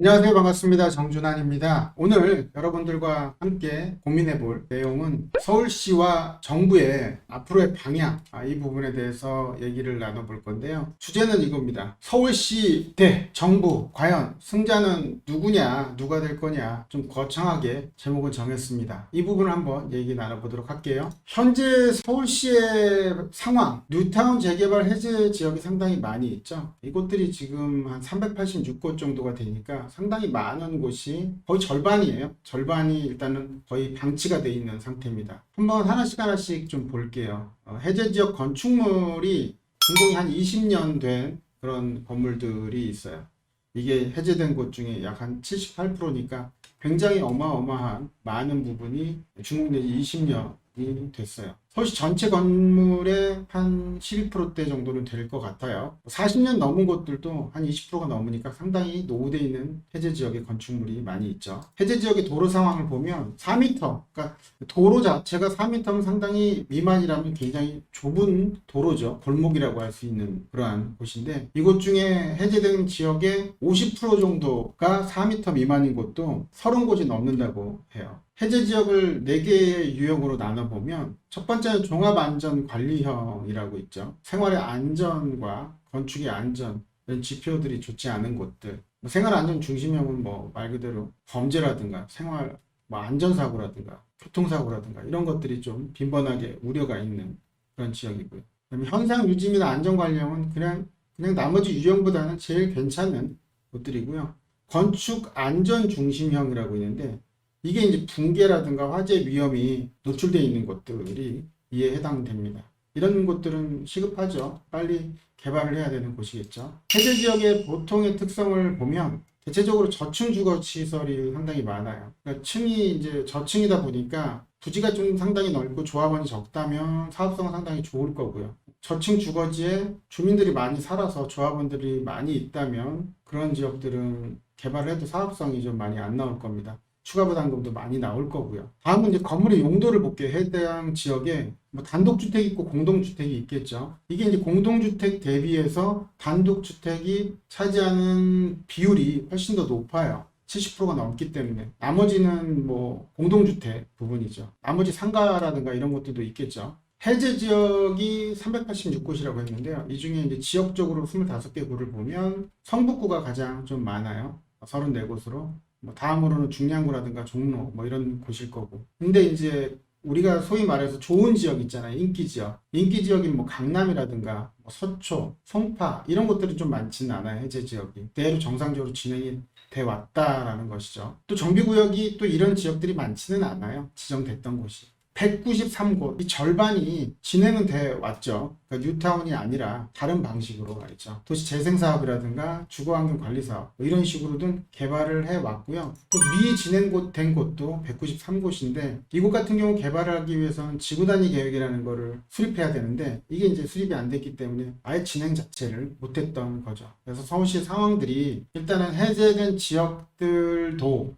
안녕하세요. 반갑습니다. 정준환입니다. 오늘 여러분들과 함께 고민해 볼 내용은 서울시와 정부의 앞으로의 방향, 이 부분에 대해서 얘기를 나눠볼 건데요. 주제는 이겁니다. 서울시 대 정부, 과연 승자는 누구냐, 누가 될 거냐, 좀 거창하게 제목을 정했습니다. 이 부분을 한번 얘기 나눠보도록 할게요. 현재 서울시의 상황, 뉴타운 재개발 해제 지역이 상당히 많이 있죠. 이곳들이 지금 한 386곳 정도가 되니까 상당히 많은 곳이 거의 절반이에요. 절반이 일단은 거의 방치가 돼 있는 상태입니다. 한번 하나씩 좀 볼게요. 해제 지역 건축물이 준공이 한 20년 된 그런 건물들이 있어요. 이게 해제된 곳 중에 약 한 78%니까 굉장히 어마어마한 많은 부분이 준공된 지 20년이 됐어요. 서울시 전체 건물의 한 12%대 정도는 될 것 같아요. 40년 넘은 곳들도 한 20%가 넘으니까 상당히 노후되어 있는 해제 지역의 건축물이 많이 있죠. 해제 지역의 도로 상황을 보면 4m, 그러니까 도로 자체가 4m면 상당히 미만이라면 굉장히 좁은 도로죠. 골목이라고 할 수 있는 그러한 곳인데, 이곳 중에 해제된 지역의 50% 정도가 4m 미만인 곳도 30곳이 넘는다고 해요. 해제 지역을 4개의 유형으로 나눠보면 첫 번째는 종합안전관리형이라고 있죠. 생활의 안전과 건축의 안전, 이런 지표들이 좋지 않은 곳들. 생활안전 중심형은 말 그대로 범죄라든가 생활 안전사고라든가 교통사고라든가 이런 것들이 좀 빈번하게 우려가 있는 그런 지역이고요. 그다음에 현상 유지 및 안전관리형은 그냥 나머지 유형보다는 제일 괜찮은 곳들이고요. 건축 안전 중심형이라고 있는데, 이게 이제 붕괴라든가 화재 위험이 노출되어 있는 곳들이 이에 해당됩니다. 이런 곳들은 시급하죠. 빨리 개발을 해야 되는 곳이겠죠. 해제 지역의 보통의 특성을 보면 대체적으로 저층 주거 시설이 상당히 많아요. 그러니까 층이 이제 저층이다 보니까 부지가 좀 상당히 넓고 조합원이 적다면 사업성은 상당히 좋을 거고요. 저층 주거지에 주민들이 많이 살아서 조합원들이 많이 있다면 그런 지역들은 개발을 해도 사업성이 좀 많이 안 나올 겁니다. 추가 부담금도 많이 나올 거고요. 다음은 이제 건물의 용도를 볼게요. 해당 지역에 단독주택이 있고 공동주택이 있겠죠. 이게 이제 공동주택 대비해서 단독주택이 차지하는 비율이 훨씬 더 높아요. 70%가 넘기 때문에. 나머지는 공동주택 부분이죠. 나머지 상가라든가 이런 것들도 있겠죠. 해제 지역이 386곳이라고 했는데요. 이 중에 이제 지역적으로 25개 구를 보면 성북구가 가장 좀 많아요. 34곳으로. 다음으로는 중량구라든가 종로 이런 곳일 거고. 근데 이제 우리가 소위 말해서 좋은 지역 있잖아요. 인기 지역. 인기 지역인 강남이라든가 서초, 송파 이런 곳들은 좀 많지는 않아요. 해제 지역이. 대로 정상적으로 진행이 돼 왔다라는 것이죠. 또 정비구역이 또 이런 지역들이 많지는 않아요. 지정됐던 곳이. 193곳, 이 절반이 진행은 돼 왔죠. 그러니까 뉴타운이 아니라 다른 방식으로 말이죠. 도시 재생 사업이라든가 주거환경 관리 사업 이런 식으로든 개발을 해 왔고요. 또 미진행된 곳도 193곳인데, 이곳 같은 경우 개발을 하기 위해서는 지구 단위 계획이라는 거를 수립해야 되는데, 이게 이제 수립이 안 됐기 때문에 아예 진행 자체를 못했던 거죠. 그래서 서울시 상황들이 일단은 해제된 지역들도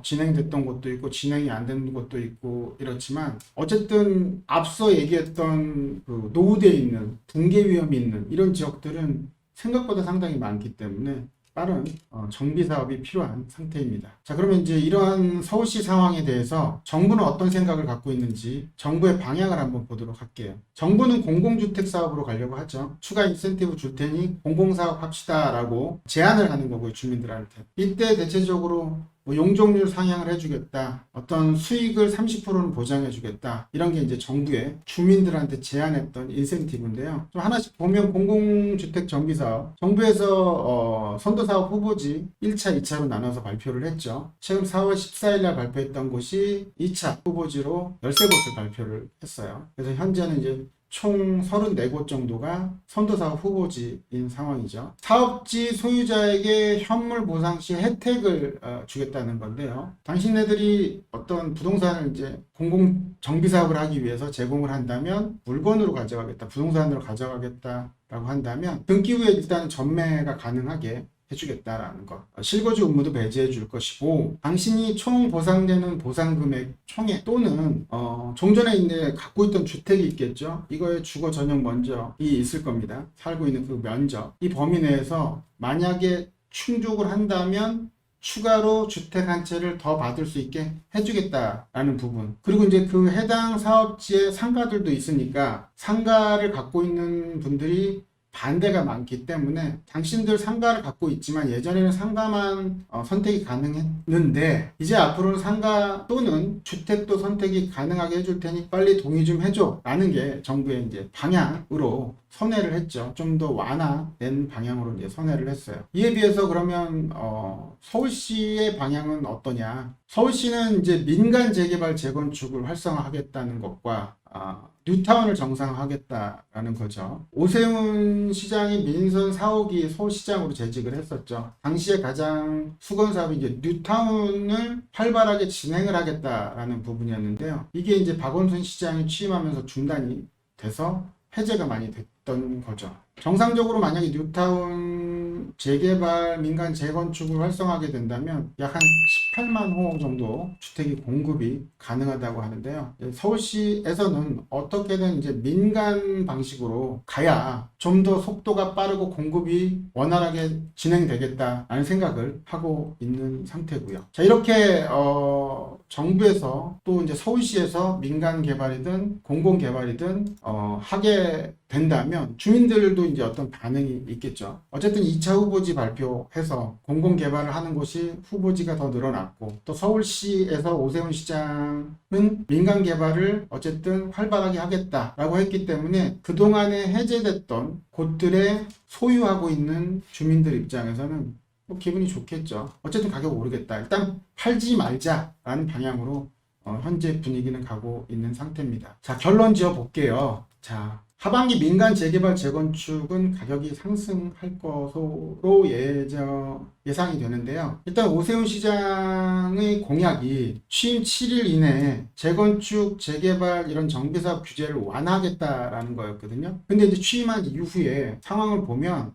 진행됐던 곳도 있고 진행이 안 되는 곳도 있고 이렇지만, 어쨌든 앞서 얘기했던 그 노후되어 있는 붕괴 위험이 있는 이런 지역들은 생각보다 상당히 많기 때문에 빠른 정비 사업이 필요한 상태입니다. 자, 그러면 이제 이러한 서울시 상황에 대해서 정부는 어떤 생각을 갖고 있는지 정부의 방향을 한번 보도록 할게요. 정부는 공공주택 사업으로 가려고 하죠. 추가 인센티브 줄 테니 공공사업 합시다라고 제안을 하는 거고요, 주민들한테. 이때 대체적으로 용적률 상향을 해주겠다, 어떤 수익을 30%는 보장해주겠다, 이런 게 이제 정부의 주민들한테 제안했던 인센티브인데요. 좀 하나씩 보면 공공주택 정비사업, 정부에서 선도사업 후보지 1차, 2차로 나눠서 발표를 했죠. 최근 4월 14일 날 발표했던 곳이 2차 후보지로 13곳을 발표를 했어요. 그래서 현재는 이제 총 34곳 정도가 선도사업 후보지인 상황이죠. 사업지 소유자에게 현물 보상 시 혜택을 주겠다는 건데요. 당신네들이 어떤 부동산을 이제 공공 정비 사업을 하기 위해서 제공을 한다면 물건으로 가져가겠다, 부동산으로 가져가겠다라고 한다면 등기 후에 일단 전매가 가능하게 해주겠다라는 것. 실거주 의무도 배제해 줄 것이고, 당신이 총 보상되는 보상금액 총액 또는 종전에 이제 갖고 있던 주택이 있겠죠. 이거의 주거 전용 면적이 있을 겁니다. 살고 있는 그 면적, 이 범위 내에서 만약에 충족을 한다면 추가로 주택 한 채를 더 받을 수 있게 해주겠다라는 부분. 그리고 이제 그 해당 사업지에 상가들도 있으니까 상가를 갖고 있는 분들이 반대가 많기 때문에 당신들 상가를 갖고 있지만 예전에는 상가만 선택이 가능했는데 이제 앞으로는 상가 또는 주택도 선택이 가능하게 해줄 테니 빨리 동의 좀 해줘 라는 게 정부의 이제 방향으로 선회를 했죠. 좀 더 완화된 방향으로 이제 선회를 했어요. 이에 비해서 그러면 서울시의 방향은 어떠냐? 서울시는 이제 민간 재개발 재건축을 활성화하겠다는 것과 뉴타운을 정상화하겠다라는 거죠. 오세훈 시장이 민선 4호기 서울시장으로 재직을 했었죠. 당시에 가장 수건 사업이 이제 뉴타운을 활발하게 진행을 하겠다라는 부분이었는데요. 이게 이제 박원순 시장이 취임하면서 중단이 돼서 해제가 많이 됐던 거죠. 정상적으로 만약에 뉴타운 재개발 민간 재건축을 활성화하게 된다면 약 한 18만 호 정도 주택이 공급이 가능하다고 하는데요. 서울시에서는 어떻게든 이제 민간 방식으로 가야 좀 더 속도가 빠르고 공급이 원활하게 진행되겠다라는 생각을 하고 있는 상태고요. 자, 이렇게 정부에서 또 이제 서울시에서 민간 개발이든 공공 개발이든 하게 된다면 주민들도 이제 어떤 반응이 있겠죠. 어쨌든 2차 후보지 발표해서 공공 개발을 하는 곳이 후보지가 더 늘어났고 또 서울시에서 오세훈 시장은 민간 개발을 어쨌든 활발하게 하겠다라고 했기 때문에 그동안에 해제됐던 곳들에 소유하고 있는 주민들 입장에서는 기분이 좋겠죠. 어쨌든 가격 오르겠다. 일단 팔지 말자라는 방향으로 현재 분위기는 가고 있는 상태입니다. 자, 결론 지어 볼게요. 자, 하반기 민간 재개발 재건축은 가격이 상승할 것으로 예상이 되는데요. 일단 오세훈 시장의 공약이 취임 7일 이내에 재건축, 재개발 이런 정비사업 규제를 완화하겠다라는 거였거든요. 근데 이제 취임한 이후에 상황을 보면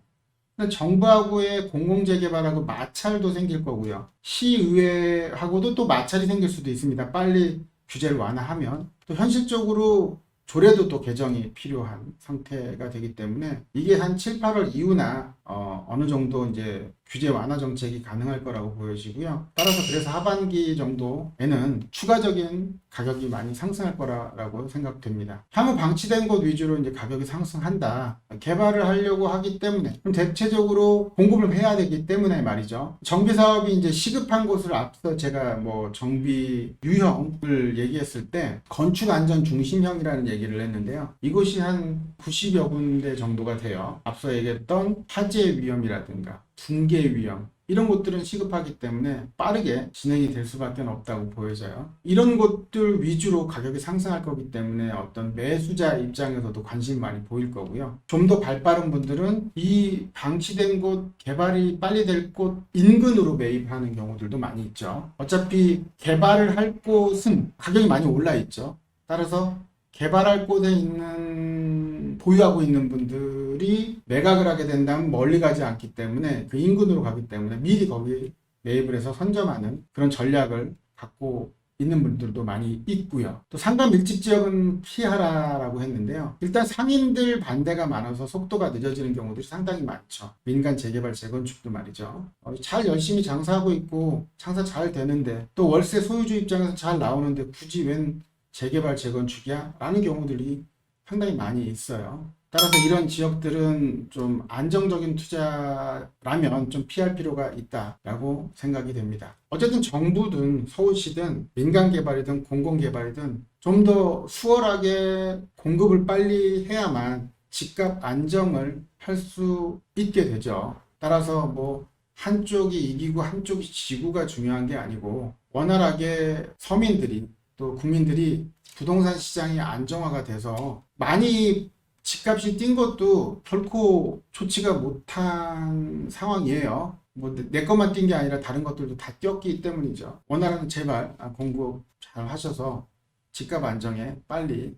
정부하고의 공공재개발하고 마찰도 생길 거고요. 시의회하고도 또 마찰이 생길 수도 있습니다. 빨리 규제를 완화하면. 또 현실적으로 조례도 또 개정이 필요한 상태가 되기 때문에 이게 한 7, 8월 이후나 어느 정도 이제 규제 완화 정책이 가능할 거라고 보여지고요. 따라서 그래서 하반기 정도에는 추가적인 가격이 많이 상승할 거라고 생각됩니다. 향후 방치된 곳 위주로 이제 가격이 상승한다. 개발을 하려고 하기 때문에 그럼 대체적으로 공급을 해야 되기 때문에 말이죠. 정비 사업이 이제 시급한 곳을 앞서 제가 뭐 정비 유형을 얘기했을 때 건축 안전 중심형이라는 얘기를 했는데요. 이곳이 한 90여 군데 정도가 돼요. 앞서 얘기했던 화재 위험이라든가 붕괴 위험 이런 것들은 시급하기 때문에 빠르게 진행이 될 수밖에 없다고 보여져요. 이런 것들 위주로 가격이 상승할 거기 때문에 어떤 매수자 입장에서도 관심 많이 보일 거고요. 좀 더 발빠른 분들은 이 방치된 곳, 개발이 빨리 될 곳 인근으로 매입하는 경우들도 많이 있죠. 어차피 개발을 할 곳은 가격이 많이 올라 있죠. 따라서 개발할 곳에 있는 보유하고 있는 분들이 매각을 하게 된다면 멀리 가지 않기 때문에 그 인근으로 가기 때문에 미리 거기 매입을 해서 선점하는 그런 전략을 갖고 있는 분들도 많이 있고요. 또 상가 밀집 지역은 피하라라고 했는데요. 일단 상인들 반대가 많아서 속도가 늦어지는 경우들이 상당히 많죠. 민간 재개발 재건축도 말이죠. 잘 열심히 장사하고 있고 장사 잘 되는데 또 월세 소유주 입장에서 잘 나오는데 굳이 웬 재개발 재건축이야? 라는 경우들이 상당히 많이 있어요. 따라서 이런 지역들은 좀 안정적인 투자라면 좀 피할 필요가 있다라고 생각이 됩니다. 어쨌든 정부든 서울시든 민간 개발이든 공공 개발이든 좀 더 수월하게 공급을 빨리 해야만 집값 안정을 할 수 있게 되죠. 따라서 뭐 한쪽이 이기고 한쪽이 지구가 중요한 게 아니고 원활하게 서민들이 또 국민들이 부동산 시장이 안정화가 돼서 많이 집값이 뛴 것도 결코 좋지가 못한 상황이에요. 뭐 내 것만 뛴 게 아니라 다른 것들도 다 뛰었기 때문이죠. 원활한 제발 공급 잘 하셔서 집값 안정에 빨리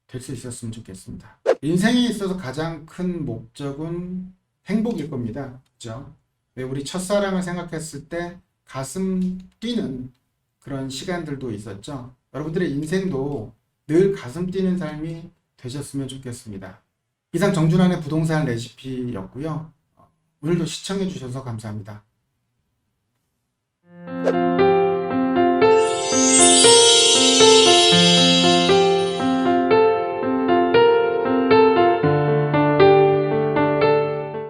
될 수 있었으면 좋겠습니다. 인생에 있어서 가장 큰 목적은 행복일 겁니다. 그렇죠? 우리 첫사랑을 생각했을 때 가슴 뛰는 그런 시간들도 있었죠. 여러분들의 인생도 늘 가슴 뛰는 삶이 되셨으면 좋겠습니다. 이상 정준환의 부동산 레시피였고요. 오늘도 시청해 주셔서 감사합니다.